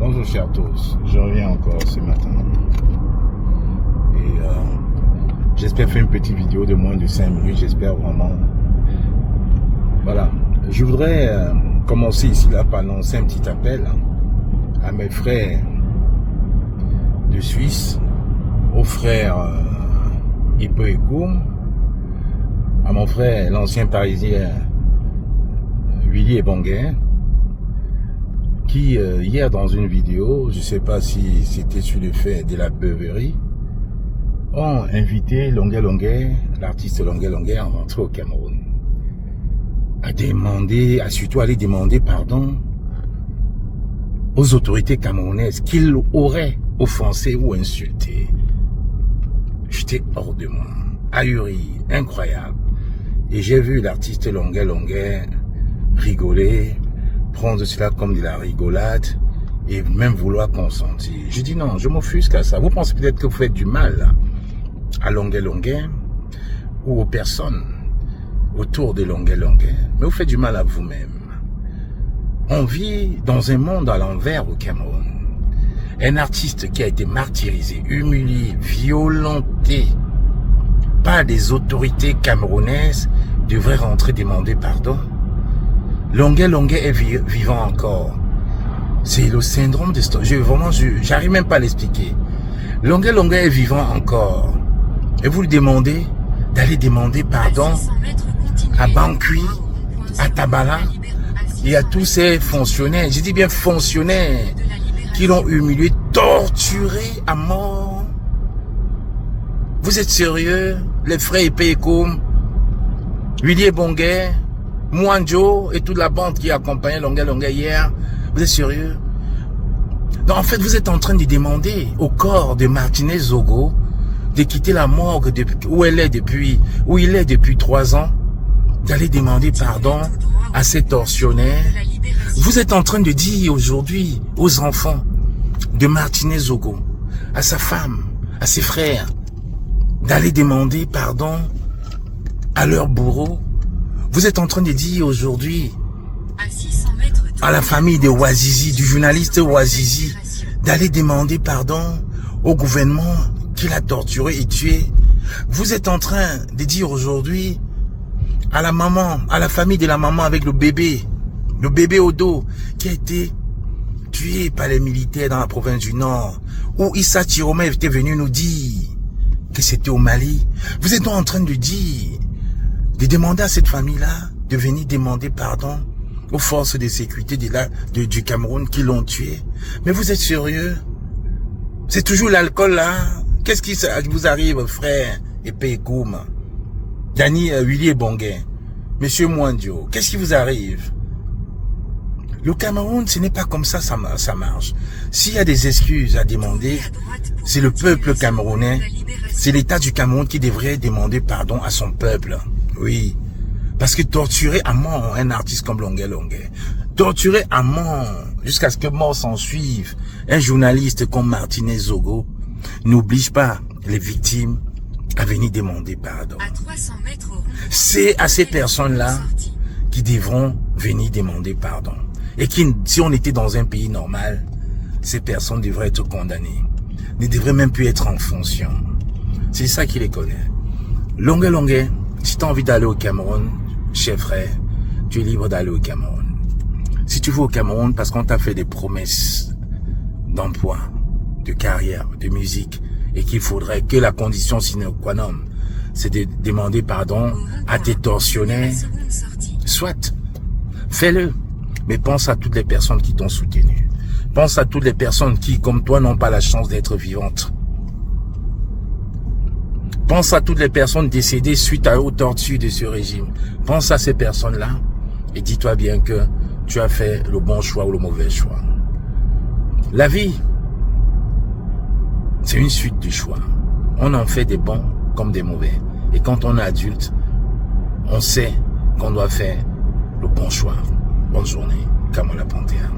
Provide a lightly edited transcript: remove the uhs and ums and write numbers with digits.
Bonjour chers tous, je reviens encore ce matin et j'espère faire une petite vidéo de moins de 5 minutes, j'espère vraiment. Voilà, je voudrais commencer ici là par lancer un petit appel à mes frères de Suisse, aux frères Ipo et Koum, à mon frère l'ancien parisien Willy Ebonguin, qui hier dans une vidéo, je ne sais pas si c'était sur le fait de la beuverie, ont invité Longuet Longuet, l'artiste Longuet Longuet, à rentrer au Cameroun, à surtout aller demander pardon aux autorités camerounaises qu'il aurait offensé ou insulté. J'étais hors de moi, ahuri, incroyable. Et j'ai vu l'artiste Longuet Longuet rigoler, prendre cela comme de la rigolade et même vouloir consentir. Je dis non, je m'offusque à ça. Vous pensez peut-être que vous faites du mal à Longuet Longuet ou aux personnes autour de Longuet Longuet, mais vous faites du mal à vous-même. On vit dans un monde à l'envers au Cameroun. Un artiste qui a été martyrisé, humilié, violenté par des autorités camerounaises devrait rentrer demander pardon. Longuet Longuet est vivant encore. C'est le syndrome de Stockholm. J'arrive même pas à l'expliquer. Longuet Longuet est vivant encore. Et vous lui demandez d'aller demander pardon à Bankui, à Tabala et à tous ces fonctionnaires. Je dis bien fonctionnaires qui l'ont humilié, torturé à mort. Vous êtes sérieux? Les frères Ipo et Koum, Willy Ebonguin, Mwanjo et toute la bande qui accompagnait Longuet Longuet hier, vous êtes sérieux? Donc en fait, vous êtes en train de demander au corps de Martinez Zogo de quitter la morgue où il est depuis 3 ans, d'aller demander pardon à ces tortionnaires. Vous êtes en train de dire aujourd'hui aux enfants de Martinez Zogo, à sa femme, à ses frères, d'aller demander pardon à leur bourreau. Vous êtes en train de dire aujourd'hui à la famille de Ouazizi, du journaliste Ouazizi, d'aller demander pardon au gouvernement qui l'a torturé et tué. Vous êtes en train de dire aujourd'hui à la maman, à la famille de la maman avec le bébé au dos, qui a été tué par les militaires dans la province du Nord, où Issa Chiroma était venu nous dire que c'était au Mali. Vous êtes donc en train de dire, de demander à cette famille-là de venir demander pardon aux forces de sécurité du Cameroun qui l'ont tué. Mais vous êtes sérieux? C'est toujours l'alcool là? Qu'est-ce qui vous arrive, frère Ipo et Koum, Willy Ebonguin, Monsieur Mwanjo? Qu'est-ce qui vous arrive? Le Cameroun, ce n'est pas comme ça, ça marche. S'il y a des excuses à demander, c'est le peuple camerounais, c'est l'État du Cameroun qui devrait demander pardon à son peuple. Oui, parce que torturer à mort un artiste comme Longuet Longuet, torturer à mort jusqu'à ce que mort s'en suive un journaliste comme Martinez Zogo, n'oblige pas les victimes à venir demander pardon. C'est à ces personnes-là qui devront venir demander pardon. Et qui, si on était dans un pays normal, ces personnes devraient être condamnées, ne devraient même plus être en fonction. C'est ça qui les connaît. Longuet Longuet, si tu as envie d'aller au Cameroun, cher frère, tu es libre d'aller au Cameroun. Si tu veux au Cameroun parce qu'on t'a fait des promesses d'emploi, de carrière, de musique, et qu'il faudrait que la condition sine qua non, c'est de demander pardon à tes tortionnaires, soit, fais-le. Mais pense à toutes les personnes qui t'ont soutenu. Pense à toutes les personnes qui, comme toi, n'ont pas la chance d'être vivantes. Pense à toutes les personnes décédées suite aux tortures de ce régime. Pense à ces personnes-là et dis-toi bien que tu as fait le bon choix ou le mauvais choix. La vie, c'est une suite de choix. On en fait des bons comme des mauvais. Et quand on est adulte, on sait qu'on doit faire le bon choix. Bonne journée, Kamola Panthéa.